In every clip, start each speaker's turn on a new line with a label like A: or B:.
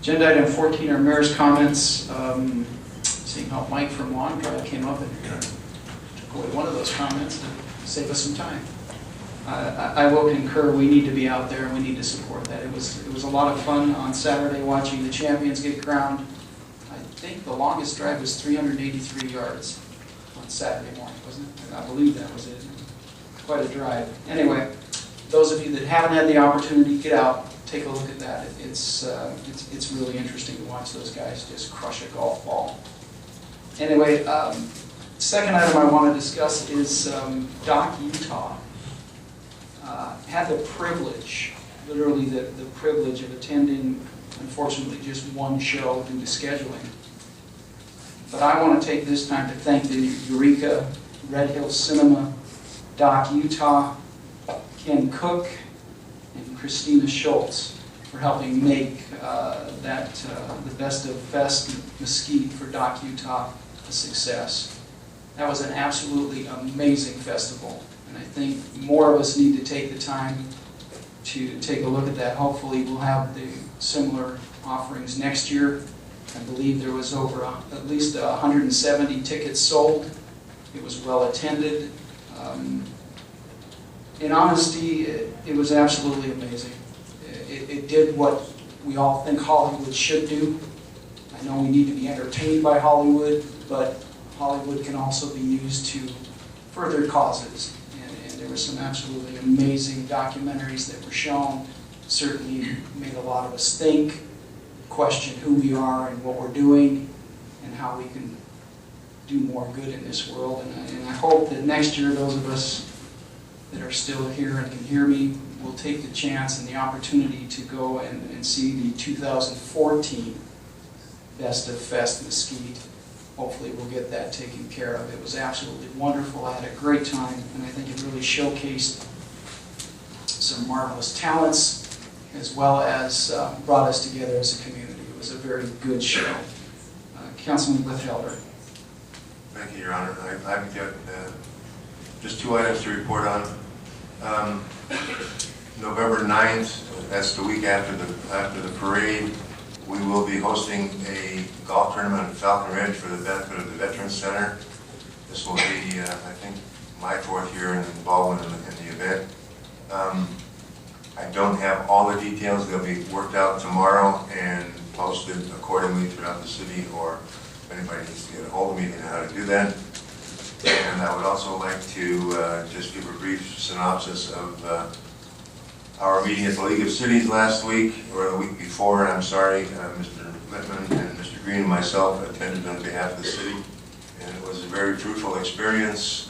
A: Agenda item 14 are mayor's comments. Seeing how Mike from Long Drive came up and took away one of those comments to save us some time. I will concur, we need to be out there and we need to support that. It was a lot of fun on Saturday watching the champions get crowned. I think the longest drive was 383 yards on Saturday morning, wasn't it? I believe that was it. Quite a drive. Anyway, those of you that haven't had the opportunity, get out, take a look at that. It's really interesting to watch those guys just crush a golf ball. Anyway, second item I want to discuss is Doc Utah. Had the privilege, literally the privilege of attending, unfortunately, just one show due to scheduling. But I want to take this time to thank the Eureka, Red Hills Cinema, Doc Utah, Ken Cook, and Christina Schultz for helping make the Best of Fest Mesquite for Doc Utah a success. That was an absolutely amazing festival, and I think more of us need to take the time to take a look at that. Hopefully we'll have the similar offerings next year. I believe there was over at least 170 tickets sold. It was well attended. In honesty, it was absolutely amazing. It did what we all think Hollywood should do. I know we need to be entertained by Hollywood, but Hollywood can also be used to further causes. And there were some absolutely amazing documentaries that were shown. Certainly made a lot of us think, question who we are and what we're doing, and how we can do more good in this world. And I hope that next year those of us that are still here and can hear me will take the chance and the opportunity to go and see the 2014 Best of Fest Mesquite. Hopefully we'll get that taken care of. It was absolutely wonderful. I had a great time, and I think it really showcased some marvelous talents, as well as brought us together as a community. It was a very good show. Councilman Lithelder.
B: Thank you, Your Honor. I've got just two items to report on. November 9th, that's the week after the parade, we will be hosting a golf tournament at Falcon Ridge for the benefit of the Veterans Center. This will be, I think, my fourth year in involvement in the event. I don't have all the details. They'll be worked out tomorrow and posted accordingly throughout the city, or if anybody needs to get a hold of me, they know how to do that. And I would also like to just give a brief synopsis of our meeting at the League of Cities last week, or the week before, I'm sorry. Mr. Littman and Mr. Green and myself attended on behalf of the city, and it was a very fruitful experience.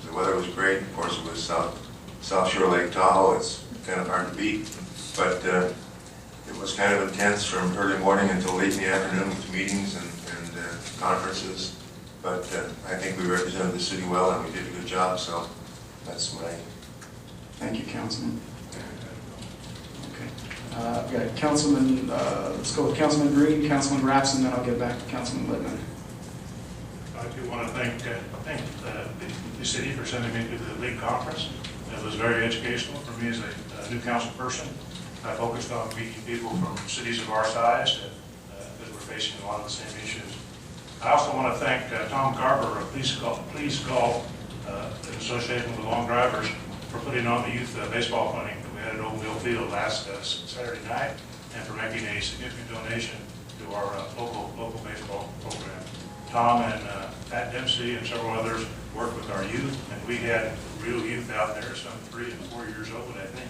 B: The weather was great. Of course, it was South Shore Lake Tahoe. It's kind of hard to beat, but it was kind of intense from early morning until late in the afternoon with meetings and conferences. But I think we represented the city well, and we did a good job, so that's my...
A: Thank you, Councilman. I've got Councilman, let's go with Councilman Green, Councilman Raps, and then I'll get back to Councilman Littman.
C: I do want to thank the city for sending me to the league conference. It was very educational for me as a new council person. I focused on meeting people from cities of our size that were facing a lot of the same issues. I also want to thank Tom Garber of Please Golf, association with the Long Drivers, for putting on the youth baseball clinic that we had at Old Mill Field last Saturday night, and for making a significant donation to our local baseball program. Tom and Pat Dempsey and several others worked with our youth, and we had real youth out there, some 3 and 4 years old, I think.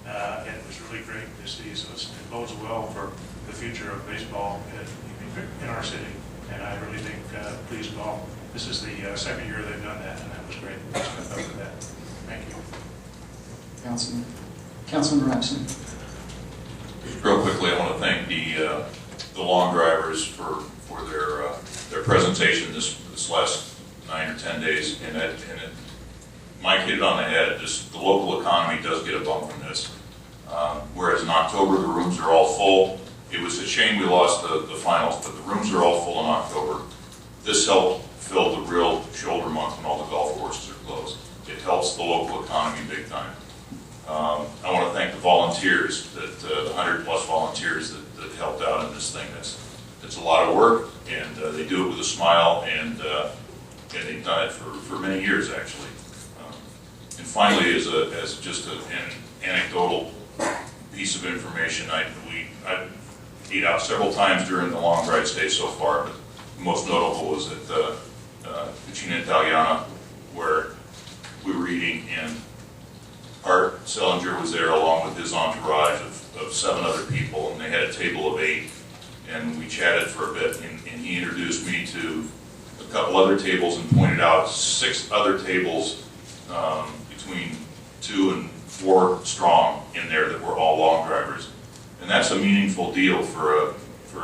C: And it was really great to see, so it bodes well for the future of baseball in our city. And I really think Please Golf, this is the second year they've done that, and that was great. For that. Thank you.
A: Councilman Rapson.
D: Real quickly, I want to thank the Long Drivers for their presentation this last 9 or 10 days, and Mike hit it on the head. Just the local economy does get a bump from this. Whereas in October the rooms are all full. It was a shame we lost the finals, but the rooms are all full in October. This helped fill the real shoulder month when all the golf courses are closed. It helps the local economy big time. I want to thank the volunteers, the 100+ volunteers that helped out in this thing. lot of work, and they do it with a smile, and they've done it for many years, actually. And finally, as just an anecdotal piece of information, I've ate out several times during the long ride stay so far, but the most notable was at Cucina Italiana, where we were eating, and Art Sellinger was there along with his entourage of 7 other people, and they had a table of 8, and we chatted for a bit, and he introduced me to a couple other tables and pointed out 6 other tables between 2 and 4 strong in there that were all long drivers. And that's a meaningful deal for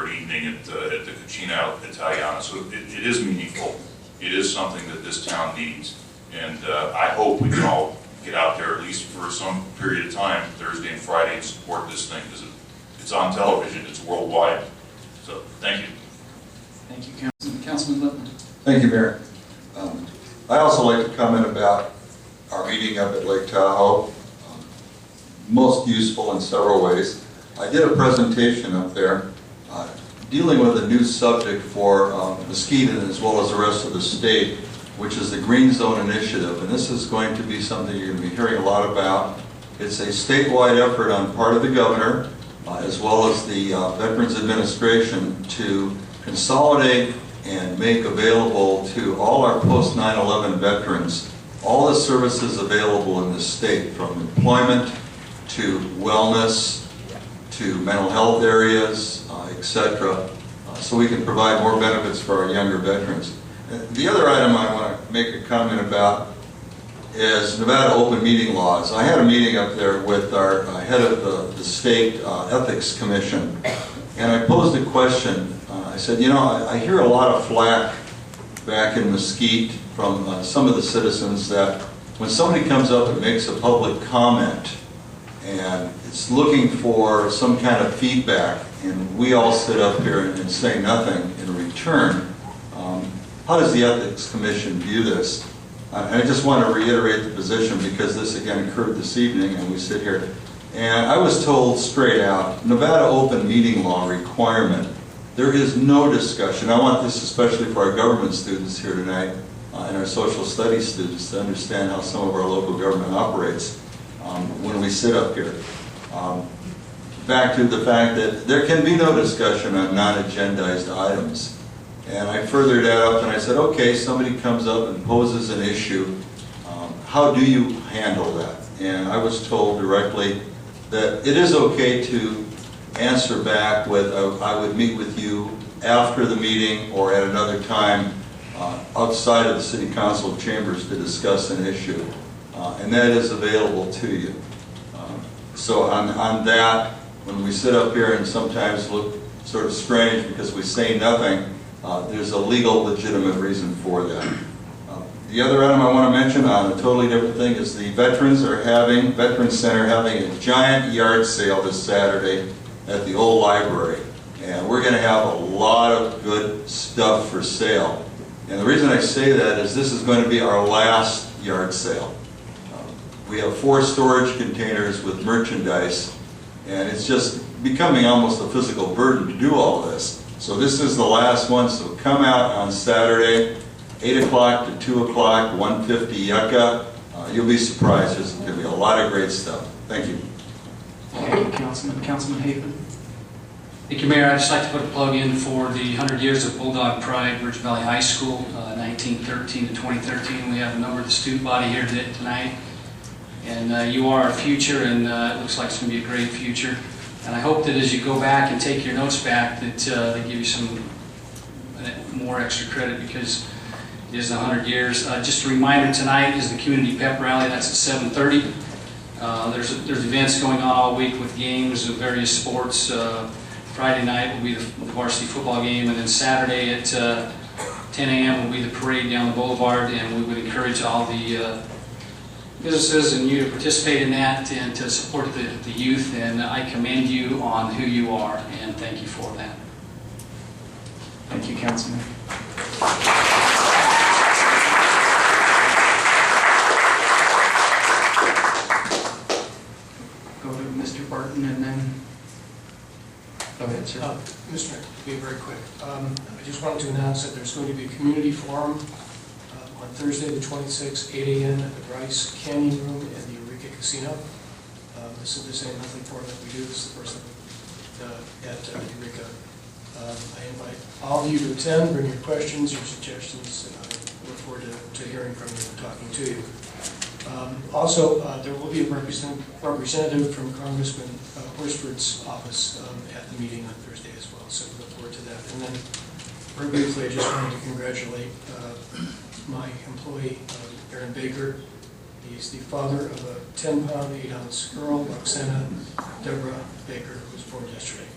D: an evening at the Cucina Italiana. So it is meaningful. It is something that this town needs. And I hope we can all get out there at least for some period of time, Thursday and Friday, and support this thing, because it's on television, it's worldwide. So thank you.
A: Thank you, Councilman Lippman.
E: Thank you, Mayor. I also like to comment about our meeting up at Lake Tahoe. Most useful in several ways. I did a presentation up there dealing with a new subject for Mesquite as well as the rest of the state, which is the Green Zone Initiative. And this is going to be something you're going to be hearing a lot about. It's a statewide effort on part of the governor, as well as the Veterans Administration, to consolidate and make available to all our post 9/11 veterans all the services available in the state, from employment to wellness to mental health areas, etc., so we can provide more benefits for our younger veterans. The other item I want to make a comment about is Nevada open meeting laws. I had a meeting up there with our head of the state ethics commission, and I posed a question. I said, you know, I hear a lot of flack back in Mesquite from some of the citizens that when somebody comes up and makes a public comment and it's looking for some kind of feedback, and we all sit up here and say nothing in return, how does the Ethics Commission view this? I just want to reiterate the position, because this again occurred this evening and we sit here. And I was told straight out, Nevada open meeting law requirement, there is no discussion. I want this especially for our government students here tonight and our social studies students to understand how some of our local government operates when we sit up here. Back to the fact that there can be no discussion on non-agendized items. And I furthered that up and I said, okay, somebody comes up and poses an issue, how do you handle that? And I was told directly that it is okay to answer back with, I would meet with you after the meeting or at another time outside of the City Council chambers to discuss an issue. And that is available to you. So on that, when we sit up here and sometimes look sort of strange because we say nothing, there's a legal legitimate reason for that. The other item I want to mention on a totally different thing is the Veterans Center having a giant yard sale this Saturday at the old library. And we're going to have a lot of good stuff for sale. And the reason I say that is this is going to be our last yard sale. We have 4 storage containers with merchandise, and it's just becoming almost a physical burden to do all of this. So this is the last one, so come out on Saturday, 8 o'clock to 2 o'clock, 150 Yucca. You'll be surprised. There's going to be a lot of great stuff. Thank you.
A: Thank you, Councilman. Councilman Haven.
F: Thank you, Mayor. I'd just like to put a plug in for the 100 Years of Bulldog Pride, Virgin Valley High School, 1913 to 2013. We have a number of the student body here tonight. And you are our future, and it looks like it's going to be a great future. And I hope that as you go back and take your notes back, that they give you some more extra credit, because it is 100 years. Just a reminder, tonight is the Community Pep Rally. That's at 7:30. There's events going on all week with games of various sports. Friday night will be the varsity football game, and then Saturday at 10 a.m. will be the parade down the boulevard, and we would encourage all the businesses and you to participate in that and to support the youth, and I commend you on who you are, and thank you for that.
A: Thank you, Councilman. Go to Mr. Barton and then, go ahead, sir. sir.
G: Mr. Mayor, to be very quick. I just wanted to announce that there's going to be a community forum on Thursday, the 26th, 8 a.m. at the Bryce Canyon Room in the Eureka Casino. This is the same monthly forum that we do. This is the first time at Eureka. I invite all of you to attend, bring your questions, your suggestions, and I look forward to hearing from you and talking to you. Also, there will be a representative from Congressman Horsford's office at the meeting on Thursday as well, so we look forward to that. And then, very briefly, I just wanted to congratulate my employee, Aaron Baker. He's the father of a 10-pound, 8-ounce girl, Roxana Deborah Baker, who was born yesterday.